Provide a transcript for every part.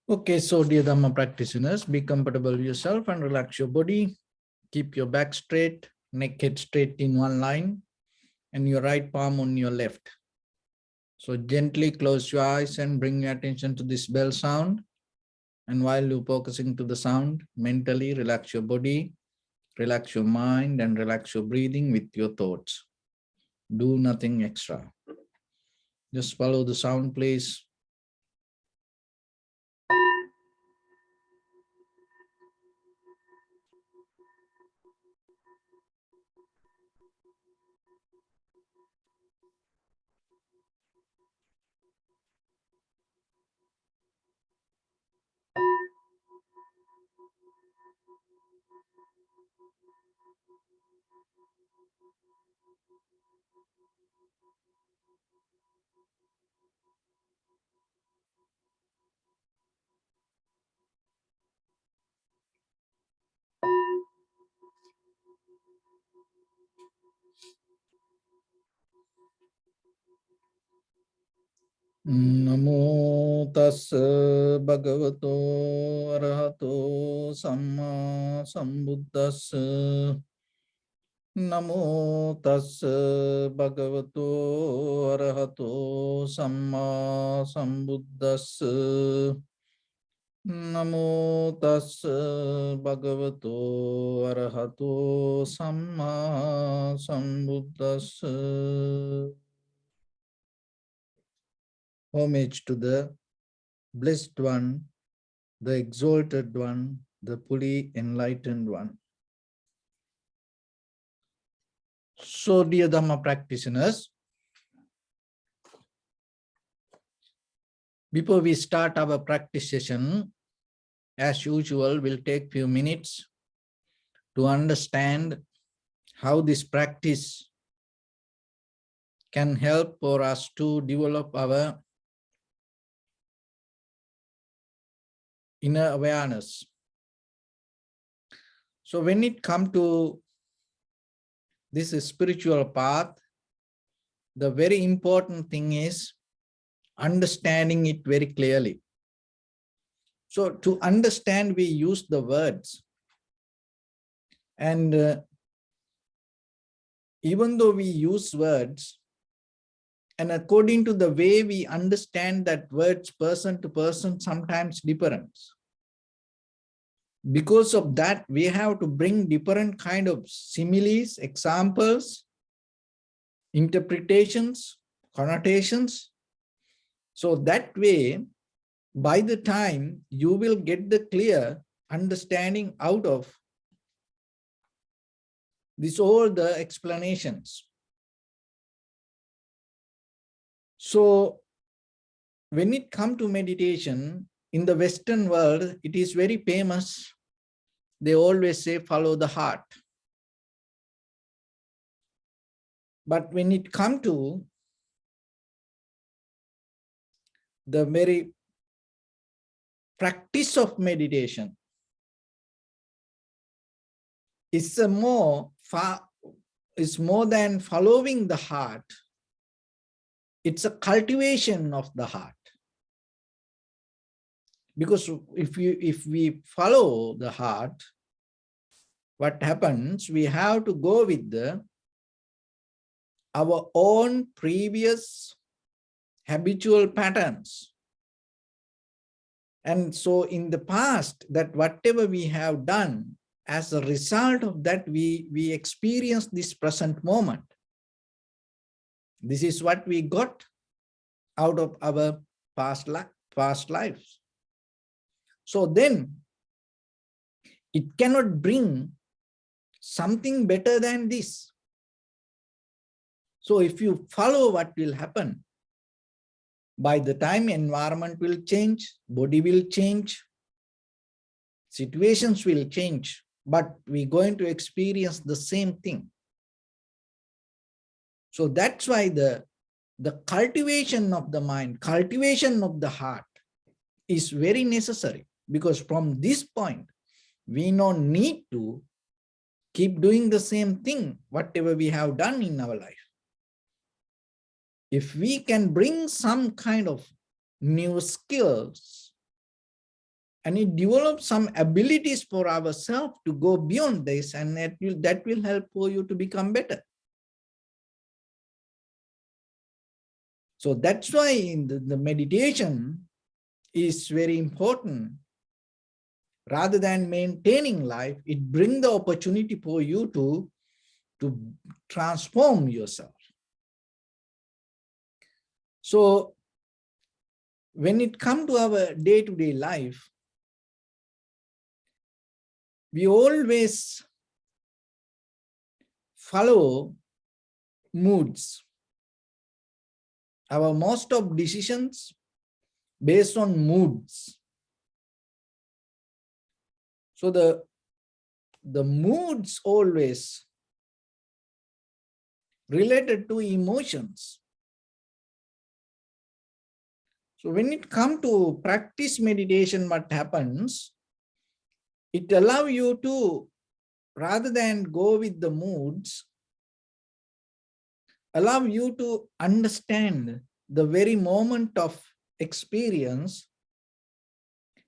Okay, so dear Dharma practitioners, be comfortable with yourself and relax your body. Keep your back straight, neck head straight in one line, and your right palm on your left. So gently close your eyes and bring your attention to this bell sound. And while you're focusing to the sound, mentally relax your body, relax your mind, and relax your breathing with your thoughts. Do nothing extra. Just follow the sound, please. Namo tassa bhagavato arahato samma sambuddhassa. Namo tassa bhagavato arahato samma sambuddhassa. Namo tassa bhagavato arahato samma sambuddhassa. Homage to the Blessed One, the Exalted One, the fully enlightened one. So, dear Dhamma practitioners, before we start our practice session, as usual, we'll take few minutes to understand how this practice can help for us to develop our inner awareness. So when it comes to this spiritual path, the very important thing is understanding it very clearly. So to understand, we use the words. And even though we use words, and according to the way we understand that words, person to person, sometimes different. Because of that, we have to bring different kind of similes, examples, interpretations, connotations. So that way, by the time you will get the clear understanding out of this, all the explanations. So when it comes to meditation, in the Western world, it is very famous. They always say, follow the heart. But when it comes to the very practice of meditation, it's more than following the heart. It's a cultivation of the heart. Because if we follow the heart, what happens? We have to go with our own previous habitual patterns. And so in the past, that whatever we have done, as a result of that, we experience this present moment. This is what we got out of our past lives. So then it cannot bring something better than this. So if you follow, what will happen? By the time environment will change, body will change, situations will change, but we're going to experience the same thing. So that's why the cultivation of the mind, cultivation of the heart is very necessary, because from this point, we don't need to keep doing the same thing, whatever we have done in our life. If we can bring some kind of new skills, And it develops some abilities for ourselves to go beyond this, and that will help for you to become better. So that's why in the meditation is very important. Rather than maintaining life, it brings the opportunity for you to transform yourself. So when it comes to our day-to-day life, we always follow moods. Our most of decisions based on moods. So the moods always related to emotions. So when it comes to practice meditation, what happens? It allows you to, rather than go with the moods, allow you to understand the very moment of experience,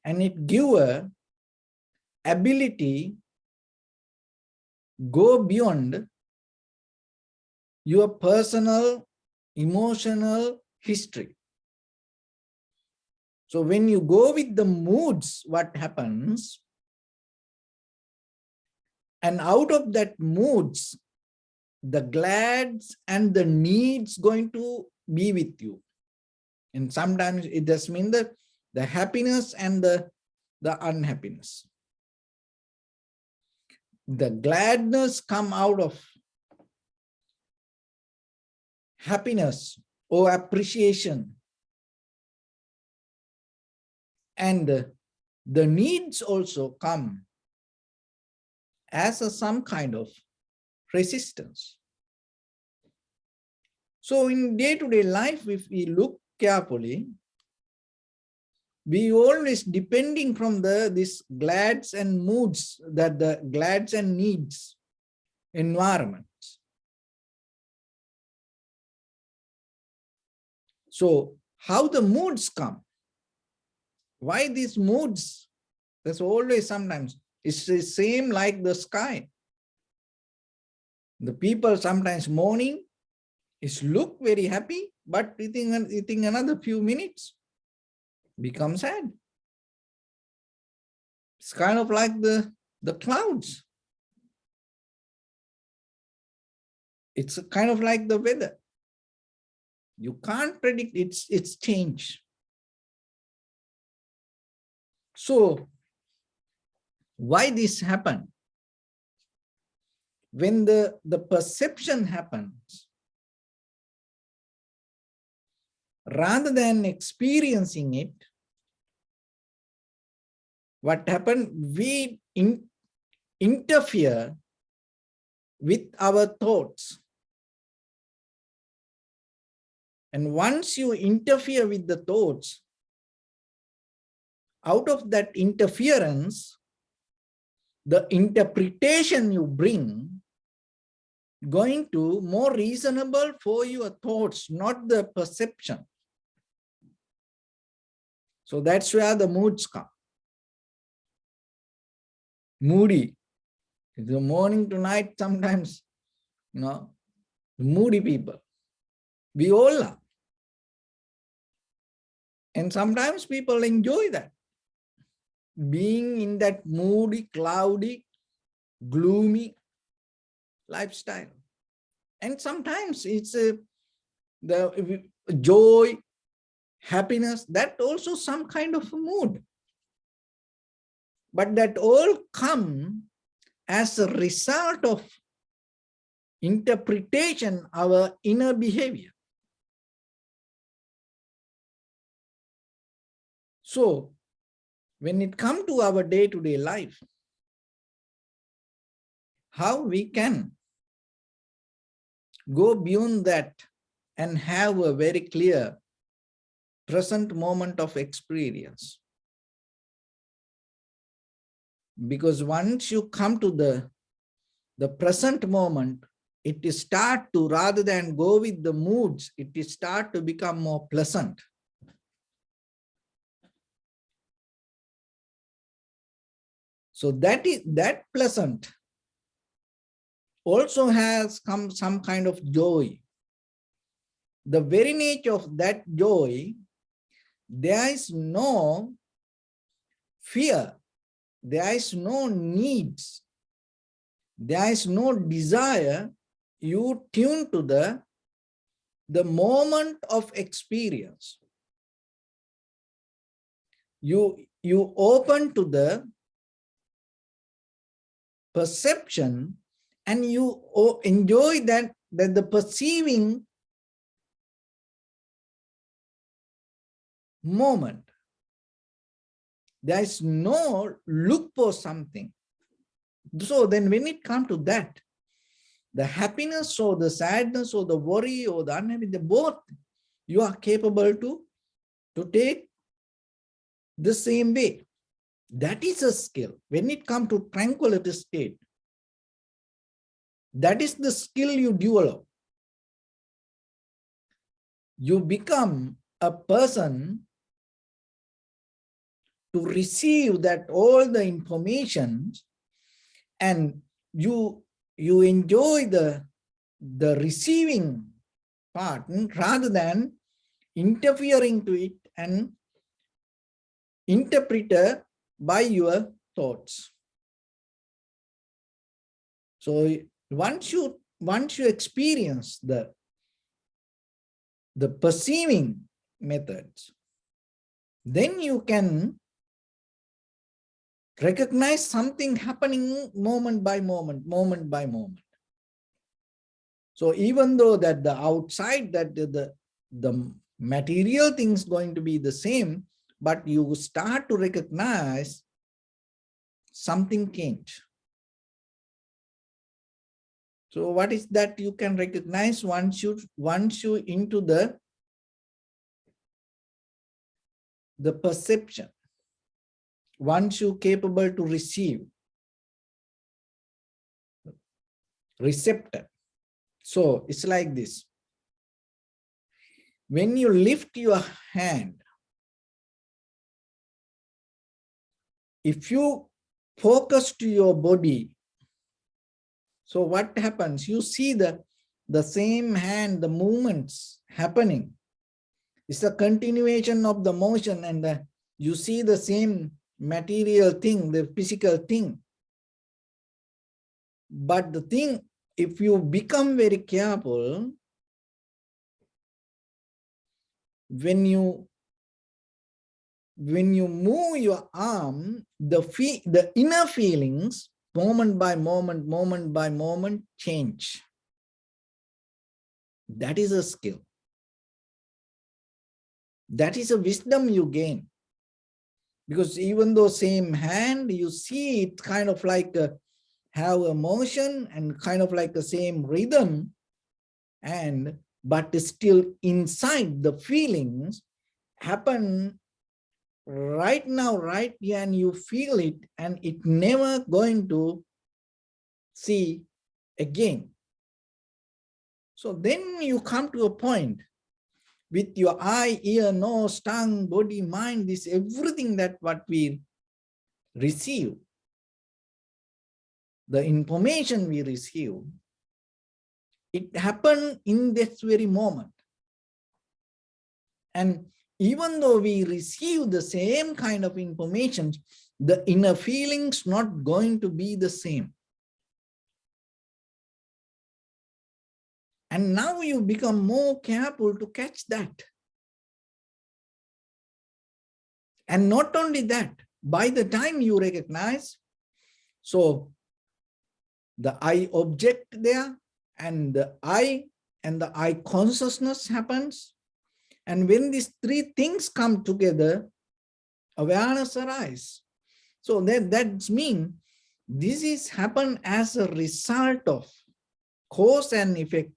and it give a ability go beyond your personal emotional history. So when you go with the moods, what happens? And out of that moods, the glads and the needs going to be with you. And sometimes it does mean the happiness and the unhappiness. The gladness come out of happiness or appreciation. And the needs also come as some kind of resistance. So in day-to-day life, if we look carefully, we always depending from this glads and moods, that the glads and needs environment. So how the moods come? Why these moods? There's always sometimes, it's the same like the sky. The people sometimes morning is look very happy, but within another few minutes become sad. It's kind of like the clouds. It's kind of like the weather. You can't predict its change. So why this happened? When the perception happens, rather than experiencing it, what happened? We interfere with our thoughts. And once you interfere with the thoughts, out of that interference, the interpretation you bring going to more reasonable for your thoughts, not the perception. So that's where the moods come. Moody. The morning to night, sometimes, moody people. We all are. And sometimes people enjoy that. Being in that moody, cloudy, gloomy lifestyle. And sometimes it's the joy, happiness, that also some kind of a mood. But that all come as a result of interpretation, our inner behavior. So when it comes to our day-to-day life, how we can go beyond that and have a very clear present moment of experience. Because once you come to the present moment, it is start to, rather than go with the moods, it is start to become more pleasant. So that pleasant also has some kind of joy. The very nature of that joy, there is no fear, there is no needs, there is no desire. You tune to the moment of experience. You open to the perception, and you enjoy that the perceiving moment. There is no look for something. So then when it comes to that, the happiness or the sadness or the worry or the unhappiness, the both, you are capable to take the same way. That is a skill. When it comes to tranquility state, that is the skill you develop. You become a person to receive that all the information, and you enjoy the receiving part rather than interfering to it and interpreted by your thoughts. So once you experience the perceiving methods, then you can recognize something happening moment by moment, moment by moment. So even though that the outside, that the material things going to be the same, but you start to recognize something changed. So what is that you can recognize once you into the perception, once you capable to receive, receptor. So it's like this. When you lift your hand, if you focus to your body, so what happens? You see the same hand, the movements happening. It's a continuation of the motion, and you see the same material thing, the physical thing. But the thing, if you become very careful, when you move your arm, the inner feelings, moment by moment change. That is a skill. That is a wisdom you gain. Because even though same hand, you see it kind of like have a motion and kind of like the same rhythm, but still inside the feelings happen right now, right here, and you feel it, and it never going to see again. So then you come to a point with your eye, ear, nose, tongue, body, mind, this everything that what we receive, the information we receive, it happened in this very moment. And even though we receive the same kind of information, the inner feelings not going to be the same. And now you become more careful to catch that. And not only that, by the time you recognize, so the I object there, and the I and the I consciousness happens. And when these three things come together, awareness arises. So that means this is happen as a result of cause and effect.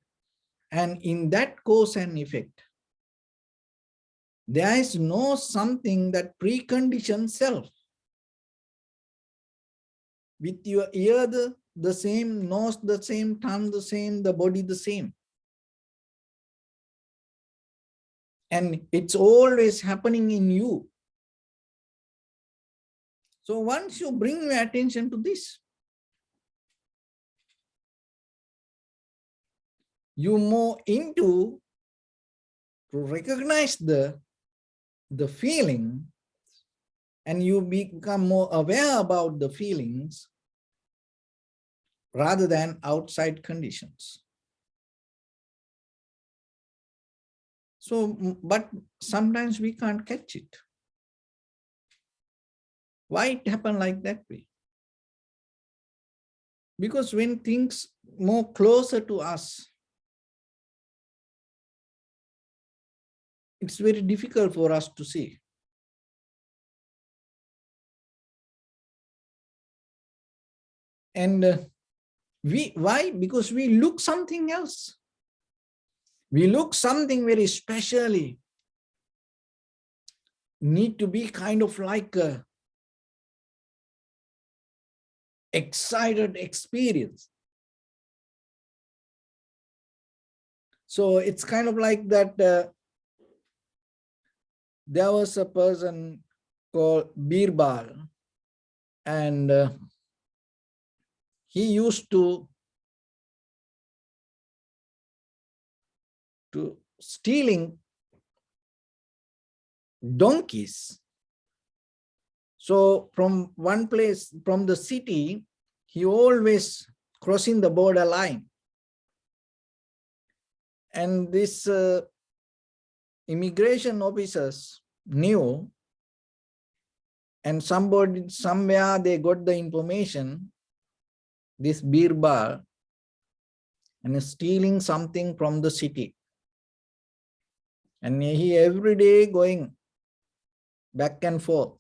And in that cause and effect, there is no something that preconditions self. With your ear the same, nose the same, tongue the same, the body the same. And it's always happening in you. So once you bring your attention to this, you move into to recognize the feeling, and you become more aware about the feelings rather than outside conditions. So, but sometimes we can't catch it. Why it happened like that way? Because when things more closer to us, it's very difficult for us to see. And why? Because we look something else. We look something very specially. Need to be kind of like a excited experience. So it's kind of like that. There was a person called Birbal, and he used to stealing donkeys. So from one place, from the city, he always crossing the border line. And this immigration officers knew, and somewhere they got the information, this Birbal, and is stealing something from the city. And he every day going back and forth.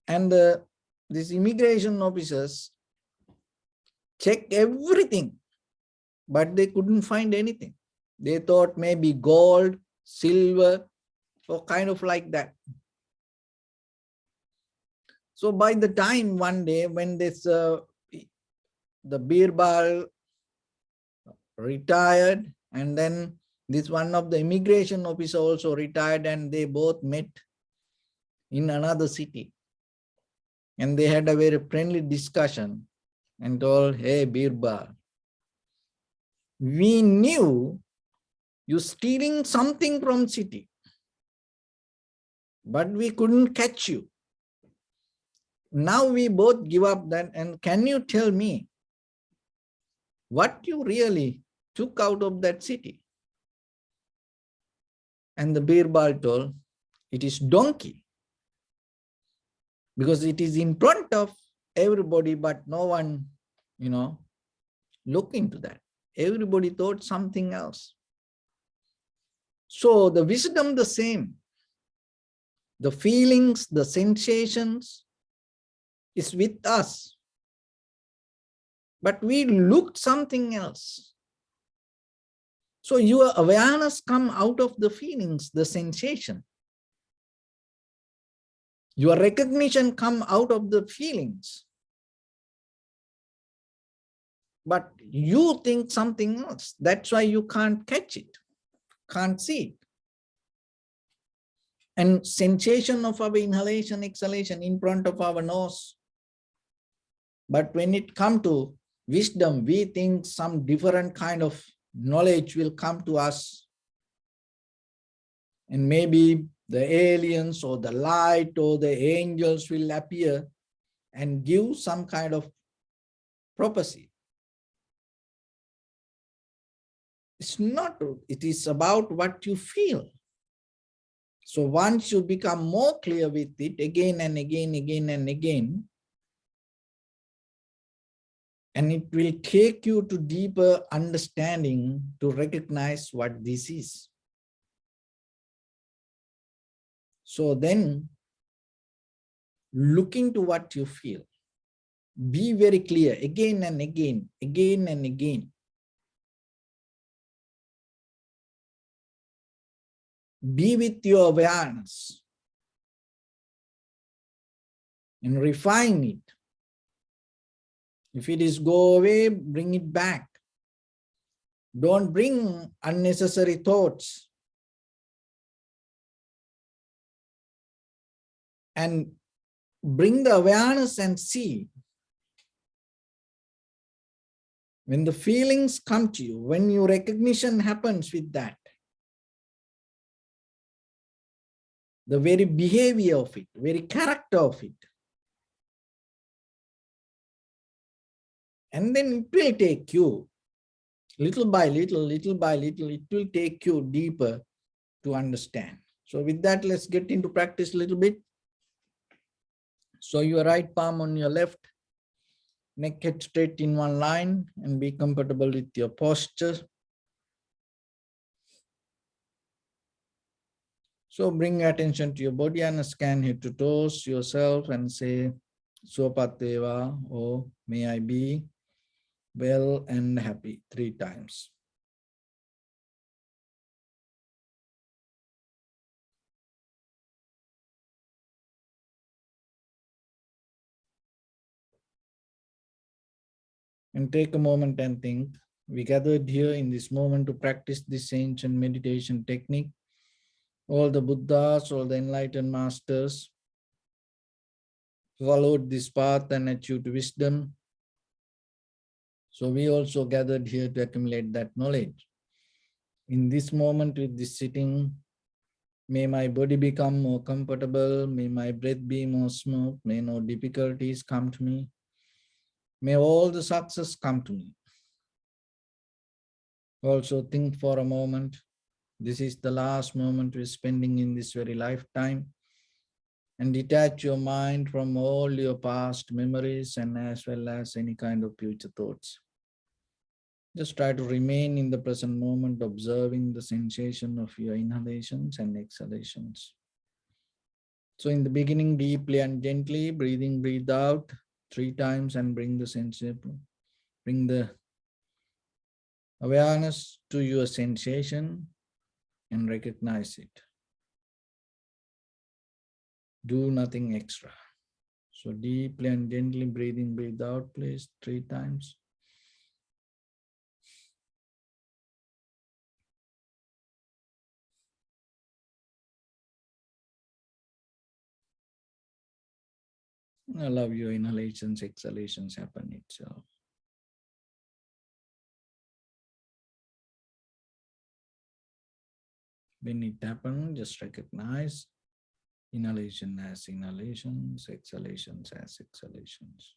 And these immigration officers checked everything, but they couldn't find anything. They thought maybe gold, silver, or kind of like that. So by the time one day when this the Birbal retired, and then this one of the immigration officer also retired, and they both met in another city. And they had a very friendly discussion and told, hey, Birbal, we knew you stealing something from city, but we couldn't catch you. Now we both give up that, and can you tell me what you really took out of that city? And the Birbal told, it is donkey. Because it is in front of everybody, but no one, look into that. Everybody thought something else. So the wisdom the same. The feelings, the sensations is with us. But we look something else. So your awareness come out of the feelings, the sensation. Your recognition come out of the feelings. But you think something else. That's why you can't catch it, can't see it. And sensation of our inhalation, exhalation in front of our nose. But when it comes to wisdom, we think some different kind of knowledge will come to us. And maybe the aliens or the light or the angels will appear and give some kind of prophecy. It's not, it is about what you feel. So once you become more clear with it again and again, and it will take you to deeper understanding to recognize what this is. So then, look into what you feel. Be very clear again and again. Be with your awareness and refine it. If it is go away, bring it back. Don't bring unnecessary thoughts. And bring the awareness and see. When the feelings come to you, when your recognition happens with that, the very behavior of it, very character of it, and then it will take you little by little, little by little, it will take you deeper to understand. So with that, let's get into practice a little bit. So your right palm on your left, neck head straight in one line, and be comfortable with your posture. So bring attention to your body and scan head to toes yourself and say, Swapateva, or may I be well and happy 3 times. And take a moment and think. We gathered here in this moment to practice this ancient meditation technique. All the Buddhas, all the enlightened masters followed this path and achieved wisdom. So we also gathered here to accumulate that knowledge. In this moment with this sitting, may my body become more comfortable, may my breath be more smooth, may no difficulties come to me, may all the success come to me. Also think for a moment, this is the last moment we're spending in this very lifetime, and detach your mind from all your past memories and as well as any kind of future thoughts. Just try to remain in the present moment, observing the sensation of your inhalations and exhalations. So in the beginning, deeply and gently, breathe out 3 times and bring the sensation, bring the awareness to your sensation and recognize it. Do nothing extra. So deeply and gently breathe out, please, 3 times. Allow your inhalations, exhalations happen itself. When it happens, just recognize inhalation as inhalations, exhalations as exhalations.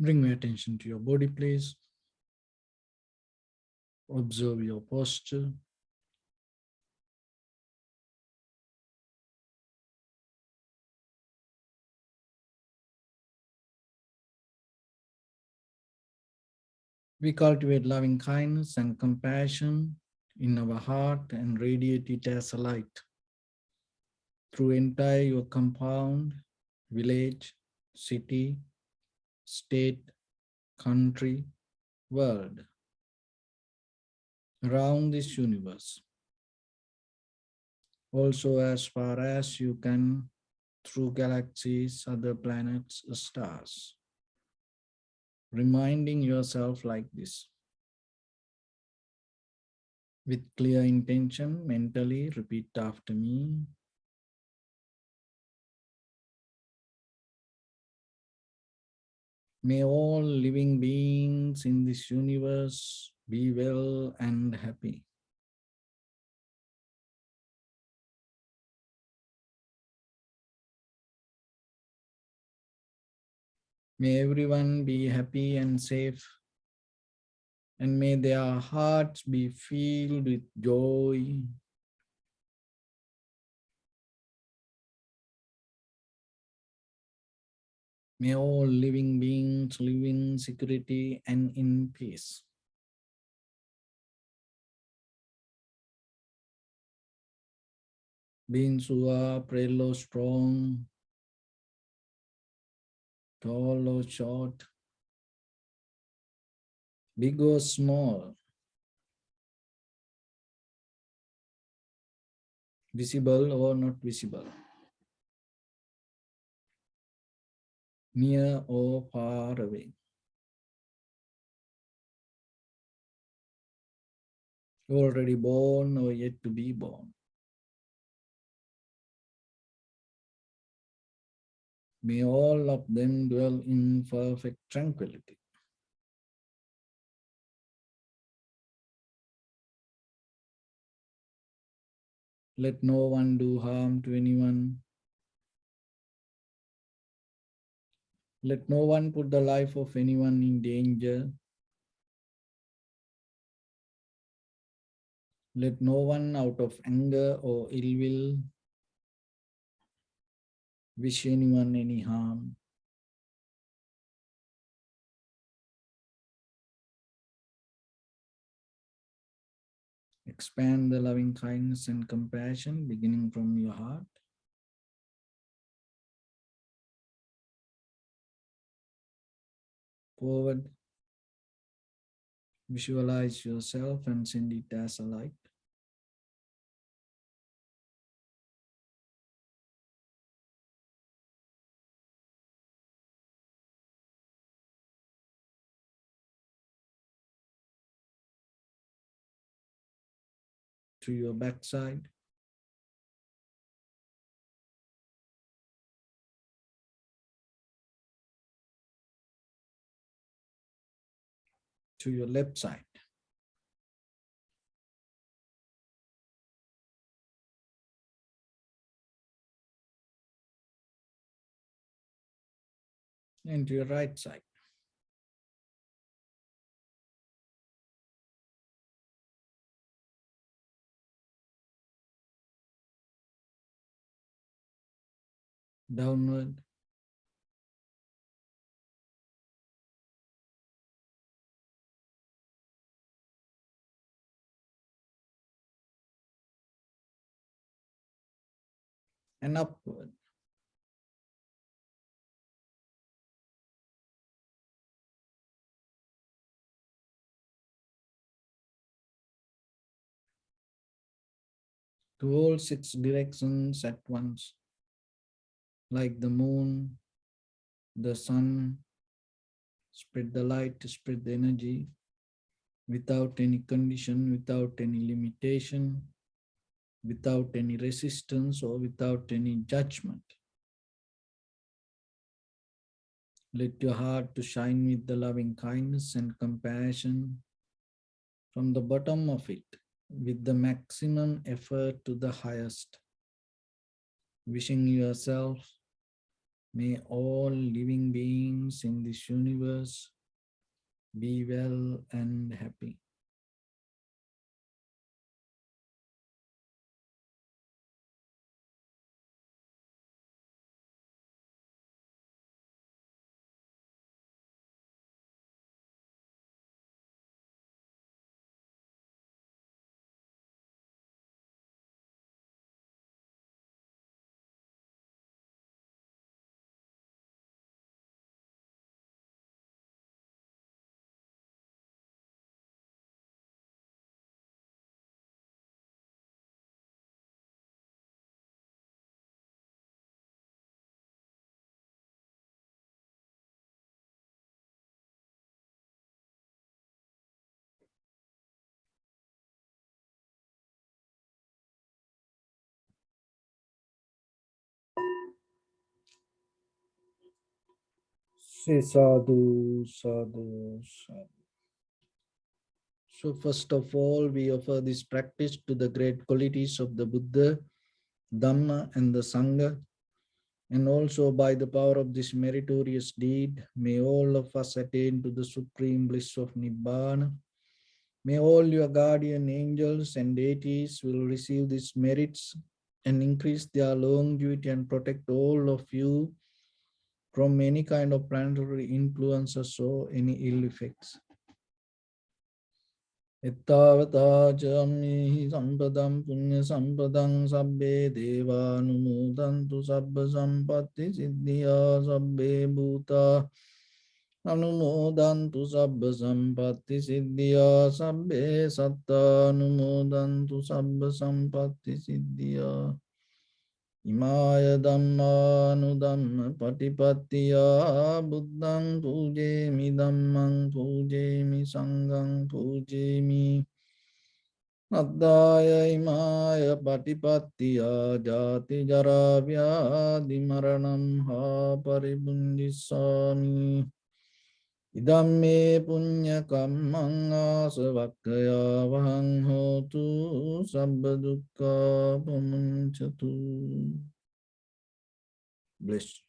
Bring your attention to your body, please. Observe your posture. We cultivate loving kindness and compassion in our heart and radiate it as a light through entire your compound, village, city, state, country, world, around this universe. Also, as far as you can, through galaxies, other planets, stars. Reminding yourself like this. With clear intention, mentally repeat after me. May all living beings in this universe be well and happy. May everyone be happy and safe, and may their hearts be filled with joy. May all living beings live in security and in peace. Beings who are frail or strong, tall or short, big or small, visible or not visible, near or far away, already born or yet to be born. May all of them dwell in perfect tranquility. Let no one do harm to anyone. Let no one put the life of anyone in danger. Let no one out of anger or ill will wish anyone any harm. Expand the loving kindness and compassion beginning from your heart. Forward, visualize yourself and send it as a light. To your backside, to your left side, and to your right side. Downward, and upward. To all six directions at once, like the moon, the sun, spread the light, spread the energy, without any condition, without any limitation, without any resistance or without any judgment. Let your heart to shine with the loving kindness and compassion from the bottom of it, with the maximum effort to the highest, wishing yourself May all living beings in this universe be well and happy. Say sadhu, sadhu, sadhu. So first of all, we offer this practice to the great qualities of the Buddha, Dharma, and the Sangha. And also by the power of this meritorious deed, may all of us attain to the supreme bliss of Nibbana. May all your guardian angels and deities will receive these merits and increase their longevity and protect all of you from any kind of planetary influences or any ill effects. Ittavata jammi sampadam punya sampadam sabbe deva anumodantu sabba sampatti siddhya sabbe bhuta anumodantu sabba sampatti siddhya sabbe satta anumodantu sabba sampatti siddhya imaya dhammanudhamma patipattiya buddhang pujemi dhammang pujemi sanghang pujemi Addaya imaya patipattiya jati jara vyadi maranam ha paribundisami idamme punya kammang asavakkaya vahang hotu sabba dukkha pamuncatu. Bless.